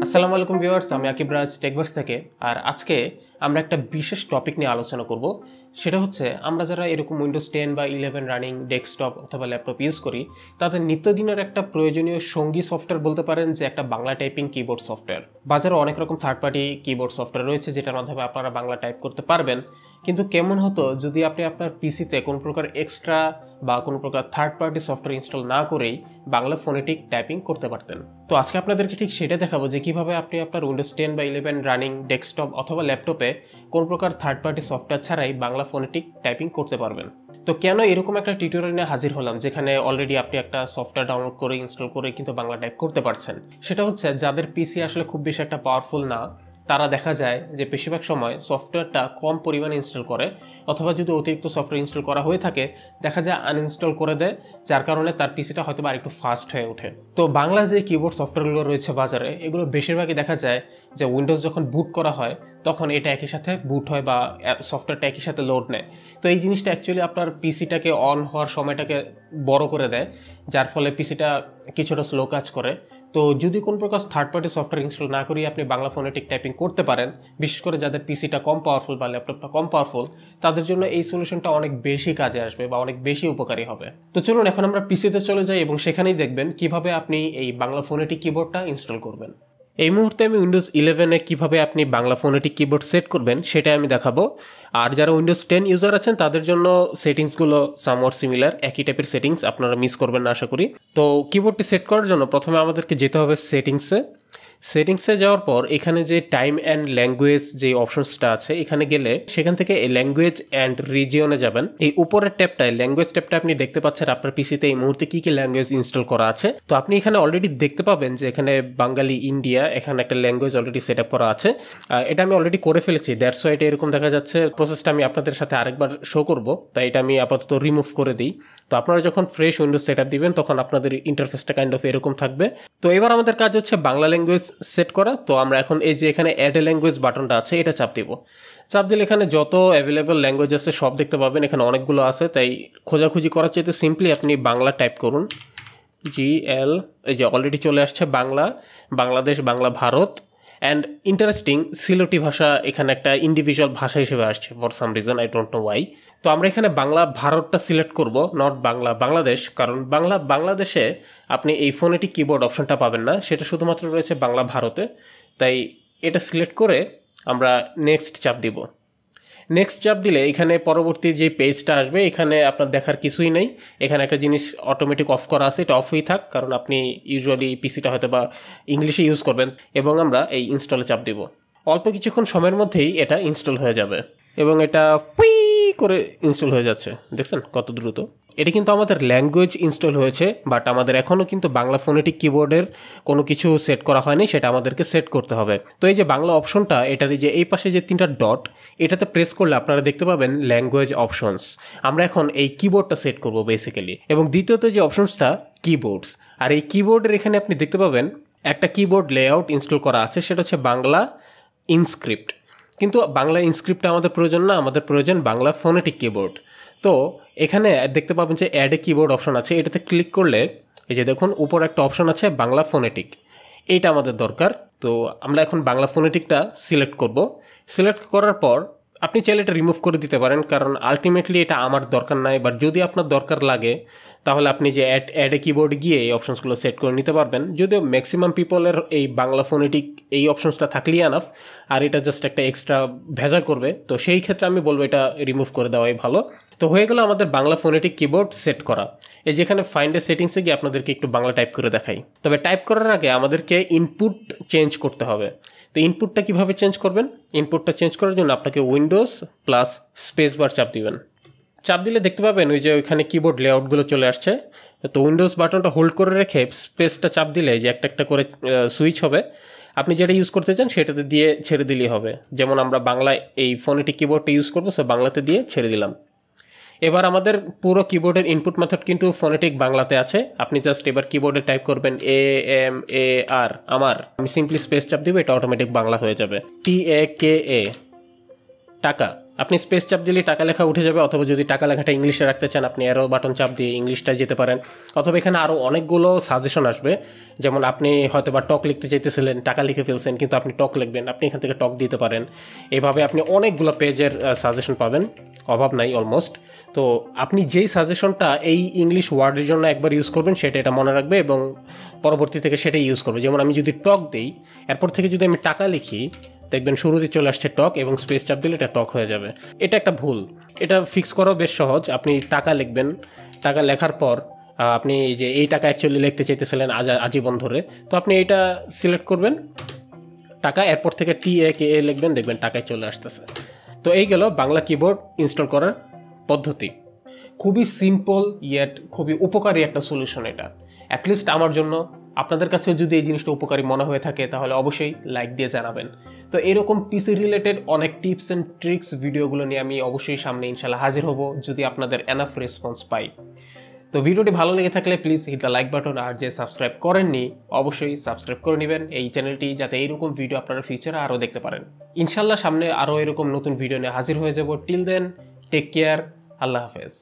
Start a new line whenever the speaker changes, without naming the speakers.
আসসালামু আলাইকুম ভিউয়ার্স, আমি আকিব রাজ টেকভার্স থেকে। আর আজকে আমরা একটা বিশেষ টপিক নিয়ে আলোচনা করব। সেটা হচ্ছে আমরা যারা এরকম উইন্ডোজ 10 বা 11 রানিং ডেস্কটপ অথবা ল্যাপটপ ইউজ করি, তাদের নিত্যদিনের একটা প্রয়োজনীয় সঙ্গী সফটওয়্যার বলতে পারেন যে একটা বাংলা টাইপিং কিবোর্ড সফটওয়্যার। বাজারে অনেক রকম থার্ড পার্টি কিবোর্ড সফটওয়্যার রয়েছে যেটার মাধ্যমে আপনারা বাংলা টাইপ করতে পারবেন। কিন্তু কেমন হতো যদি আপনি আপনার পিসিতে কোনো প্রকার এক্সট্রা বা কোনো প্রকার থার্ড পার্টি সফটওয়্যার ইনস্টল না করেই বাংলা ফোনেটিক টাইপিং করতে পারতেন। তো আজকে আপনাদেরকে ঠিক সেটা দেখাবো যে কিভাবে আপনি আপনার উইন্ডোজ 10 বা 11 রানিং ডেস্কটপ অথবা ল্যাপটপে কোনো প্রকার থার্ড পার্টি সফটওয়্যার ছাড়াই বাংলা ফোনেটিক টাইপিং করতে পারবেন। তো কেন এরকম একটা টিউটোরিয়াল নিয়ে হাজির হলাম যেখানে অলরেডি আপনি একটা সফটওয়্যার ডাউনলোড করে ইনস্টল করে কিন্তু বাংলা টাইপ করতে পারছেন। সেটা হচ্ছে যাদের পিসি আসলে খুব বেশি একটা পাওয়ারফুল না, তারা দেখা যায় যে বেশিরভাগ সময় সফটওয়্যারটা কম পরিমাণে ইনস্টল করে, অথবা যদি অতিরিক্ত সফটওয়্যার ইনস্টল করা হয়ে থাকে দেখা যায় আনইনস্টল করে দেয়, যার কারণে তার পিসিটা হয়তো আর একটু ফাস্ট হয়ে ওঠে। তো বাংলা যে কিবোর্ড সফটওয়্যারগুলো রয়েছে বাজারে, এগুলো বেশিরভাগই দেখা যায় যে উইন্ডোজ যখন বুট করা হয় তখন এটা একই সাথে বুট হয় বা সফটওয়্যারটা একই সাথে লোড নেয়। তো এই জিনিসটা অ্যাকচুয়ালি আপনার পিসিটাকে অন হওয়ার সময়টাকে বড় করে দেয়, যার ফলে পিসিটা কিছুটা স্লো কাজ করে। তো যদি কোনো প্রকার থার্ড পার্টি সফটওয়্যার ইনস্টল না করিয়ে আপনি বাংলা ফোনেটিক টাইপিং করতে পারেন, বিশেষ করে যাদের পিসিটা কম পাওয়ারফুল বা ল্যাপটপটা কম পাওয়ারফুল, তাদের জন্য এই সলিউশনটা অনেক বেশি কাজে আসবে বা অনেক বেশি উপকারী হবে। তো চলুন এখন আমরা পিসিতে চলে যাই এবং সেখানেই দেখবেন কিভাবে আপনি এই বাংলা ফোনেটিক কিবোর্ডটা ইনস্টল করবেন। এই মুহূর্তে আমি উইন্ডোজ 11-এ কীভাবে আপনি বাংলা ফোনেটিক কিবোর্ড সেট করবেন সেটাই আমি দেখাবো। আর যারা উইন্ডোজ 10 ইউজার আছেন তাদের জন্য সেটিংসগুলো সামওয়াট সিমিলার, একই টাইপের সেটিংস, আপনারা মিস করবেন না আশা করি। তো কিবোর্ডটি সেট করার জন্য প্রথমে আমাদেরকে যেতে হবে সেটিংসে যাওয়ার পর এখানে যে টাইম অ্যান্ড ল্যাঙ্গুয়েজ যে অপশনসটা আছে এখানে গেলে সেখান থেকে এই ল্যাঙ্গুয়েজ অ্যান্ড রিজিয়নে যাবেন। এই উপরের ট্যাবটায় ল্যাঙ্গুয়েজ ট্যাবটা আপনি দেখতে পাচ্ছেন আপনার পিসিতে এই মুহূর্তে কি কি ল্যাঙ্গুয়েজ ইনস্টল করা আছে। তো আপনি এখানে অলরেডি দেখতে পাবেন যে এখানে বাঙালি ইন্ডিয়া, এখানে একটা ল্যাঙ্গুয়েজ অলরেডি সেট আপ করা আছে। এটা আমি অলরেডি করে ফেলেছি, দ্যাটস ওয়াই এটা এরকম দেখা যাচ্ছে। প্রসেসটা আমি আপনাদের সাথে আরেকবার শো করব, তাই এটা আমি আপাতত রিমুভ করে দিই। তো আপনারা যখন ফ্রেশ উইন্ডোজ সেট আপ দিবেন তখন আপনাদের ইন্টারফেসটা কাইন্ড অফ এরকম থাকবে। তো এবার আমাদের কাজ হচ্ছে বাংলা ল্যাঙ্গুয়েজ সেট করা। তো আমরা এখন এই যে এখানে অ্যাড এ ল্যাঙ্গুয়েজ বাটনটা আছে এটা চাপ দিব। চাপ দিলে এখানে যত অ্যাভেলেবল ল্যাঙ্গুয়েজ আছে সব দেখতে পাবেন, এখানে অনেকগুলো আছে। তাই খোঁজাখুঁজি করার চাইতে সিম্পলি আপনি বাংলা টাইপ করুন, GL, এই যে অলরেডি চলে আসছে বাংলা, বাংলাদেশ, বাংলা ভারত। অ্যান্ড ইন্টারেস্টিং, সিলেটি ভাষা এখানে একটা ইন্ডিভিজুয়াল ভাষা হিসেবে আসছে for some reason, I don't know Y. তো আমরা এখানে বাংলা ভারতটা সিলেক্ট করব, নট বাংলা বাংলাদেশ, কারণ বাংলাদেশে আপনি এই ফোনেটিক কিবোর্ড অপশনটা পাবেন না, সেটা শুধুমাত্র রয়েছে বাংলা ভারতে। তাই এটা সিলেক্ট করে আমরা নেক্সট চাপ দিব। নেক্সট চাপ দিলে এখানে পরবর্তী যে পেজটা আসবে এখানে আপনার দেখার কিছুই নেই। এখানে একটা জিনিস অটোমেটিক অফ করা আছে, এটা অফই থাক, কারণ আপনি ইউজুয়ালি পিসিটা হয়তো বা ইংলিশে ইউজ করবেন। এবং আমরা এই ইনস্টলে চাপ দিব। অল্প কিছুক্ষণ সময়ের মধ্যেই এটা ইনস্টল হয়ে যাবে এবং এটা পুই করে ইনস্টল হয়ে যাচ্ছে, দেখছেন কত দ্রুত। এটা কিন্তু আমাদের ল্যাঙ্গুয়েজ ইনস্টল হয়েছে, বাট আমাদের এখনও কিন্তু বাংলা ফোনেটিক কিবোর্ডের কোনো কিছু সেট করা হয়নি, সেটা আমাদেরকে সেট করতে হবে। তো এই যে বাংলা অপশনটা, এটার যে এই পাশে যে 3টা ডট, এটাতে প্রেস করলে আপনারা দেখতে পাবেন ল্যাঙ্গুয়েজ অপশনস। আমরা এখন এই কিবোর্ডটা সেট করব বেসিক্যালি। এবং দ্বিতীয়ত যে অপশনসটা কিবোর্ডস, আর এই কিবোর্ডের এখানে আপনি দেখতে পাবেন একটা কিবোর্ড লেআউট ইনস্টল করা আছে, সেটা হচ্ছে বাংলা ইনস্ক্রিপ্ট। কিন্তু বাংলা ইনস্ক্রিপ্টটা আমাদের প্রয়োজন না, আমাদের প্রয়োজন বাংলা ফোনেটিক কিবোর্ড। তো এখানে দেখতে পাবেন যে অ্যাড এ কিবোর্ড অপশন আছে, এটাতে ক্লিক করলে এই যে দেখুন উপর একটা অপশন আছে বাংলা ফোনেটিক, এইটা আমাদের দরকার। তো আমরা এখন বাংলা ফোনেটিকটা সিলেক্ট করব। সিলেক্ট করার পর আপনি চাইলে এটা রিমুভ করে দিতে পারেন, কারণ আলটিমেটলি এটা আমার দরকার নাই। বাট যদি আপনার দরকার লাগে তাহলে আপনি যে অ্যাড এ কিবোর্ডে গিয়ে এই অপশনসগুলো সেট করে নিতে পারবেন। যদিও ম্যাক্সিমাম পিপলের এই বাংলা ফোনেটিক এই অপশনসটা থাকলেই আনাফ, আর এটা জাস্ট একটা এক্সট্রা ভেজা করবে। তো সেই ক্ষেত্রে আমি বলবো এটা রিমুভ করে দেওয়াই ভালো। তো হয়ে গেল আমাদের বাংলা ফোনেটিক কিবোর্ড সেট করা। এই যেখানে ফাইন্ড এ সেটিংসে গিয়ে আপনাদেরকে একটু বাংলা টাইপ করে দেখাই। তবে টাইপ করার আগে আমাদেরকে ইনপুট চেঞ্জ করতে হবে। তো ইনপুটটা কিভাবে চেঞ্জ করবেন? ইনপুটটা চেঞ্জ করার জন্য আপনাকে উইন্ডোজ প্লাস স্পেস বার চাপ দিবেন। চাপ দিলে দেখতে পাবেন ওই যে ওইখানে কিবোর্ড লেআউটগুলো চলে আসছে। তো উইন্ডোজ বাটনটা হোল্ড করে রেখে স্পেসটা চাপ দিলে যে একটা একটা করে সুইচ হবে, আপনি যেটা ইউজ করতে চান সেটাতে দিয়ে ছেড়ে দিলেই হবে। যেমন আমরা বাংলা এই ফোনেটিক কিবোর্ডটা ইউজ করবো, সো বাংলাতে দিয়ে ছেড়ে দিলাম। এবার আমাদের পুরো কিবোর্ডের ইনপুট মেথড কিন্তু ফোনেটিক বাংলাতে আছে। আপনি জাস্ট এবার কিবোর্ডে টাইপ করবেন AMAR, আমার। আমি সিম্পলি স্পেস চাপ দিব, এটা অটোমেটিক বাংলা হয়ে যাবে। TAKA, টাকা। আপনি স্পেস চাপ দিলে টাকা লেখা উঠে যাবে, অথবা যদি টাকা লেখাটা ইংলিশে রাখতে চান আপনি অ্যারো বাটন চাপ দিয়ে ইংলিশটায় যেতে পারেন, অথবা এখানে আরও অনেকগুলো সাজেশন আসবে। যেমন আপনি হয়তো বা টক লিখতে চাইতেছিলেন, টাকা লিখে ফেলছেন কিন্তু আপনি টক লিখবেন, আপনি এখান থেকে টক দিতে পারেন। এভাবে আপনি অনেকগুলো পেজের সাজেশন পাবেন, অভাব নাই অলমোস্ট। তো আপনি যেই সাজেশনটা এই ইংলিশ ওয়ার্ডের জন্য একবার ইউজ করবেন সেটা এটা মনে রাখবে এবং পরবর্তী থেকে সেটাই ইউজ করবে। যেমন আমি যদি টক দিই, এরপর থেকে যদি আমি টাকা লিখি, দেখবেন শুরুতে চলে আসছে টক এবং স্পেস চাপ দিলে এটা টক হয়ে যাবে। এটা একটা ভুল, এটা ফিক্স করাও বেশ সহজ। আপনি টাকা লিখবেন, টাকা লেখার পর আপনি যে এই টাকা অ্যাকচুয়ালি লিখতে চাইতেছিলেন আজীবন ধরে, তো আপনি এটা সিলেক্ট করবেন টাকা, এরপর থেকে TAKA লিখবেন, দেখবেন টাকায় চলে আসতেছে। তো এই গেল বাংলা কিবোর্ড ইনস্টল করার পদ্ধতি। খুবই সিম্পল ইয়েট খুবই উপকারী একটা সলিউশন এটা, অ্যাটলিস্ট আমার জন্য। আপনাদের কাছেও যদি এই জিনিসটা উপকারী মনে হয়ে থাকে তাহলে অবশ্যই লাইক দিয়ে জানাবেন। তো এরকম পিসি রিলেটেড অনেক টিপস অ্যান্ড ট্রিক্স ভিডিওগুলো নিয়ে আমি অবশ্যই সামনে ইনশাল্লাহ হাজির হব যদি আপনাদের এনাফ রেসপন্স পাই। তো ভিডিওটি ভালো লেগে থাকলে please hit the like button, আর যে সাবস্ক্রাইব করেননি অবশ্যই সাবস্ক্রাইব করে নেবেন এই চ্যানেলটি, যাতে এইরকম ভিডিও আপনারা ফিউচারে আরও দেখতে পারেন। ইনশাল্লাহ সামনে আরও এরকম নতুন ভিডিও নিয়ে হাজির হয়ে যাব। টিল দেন টেক কেয়ার, আল্লাহ হাফেজ।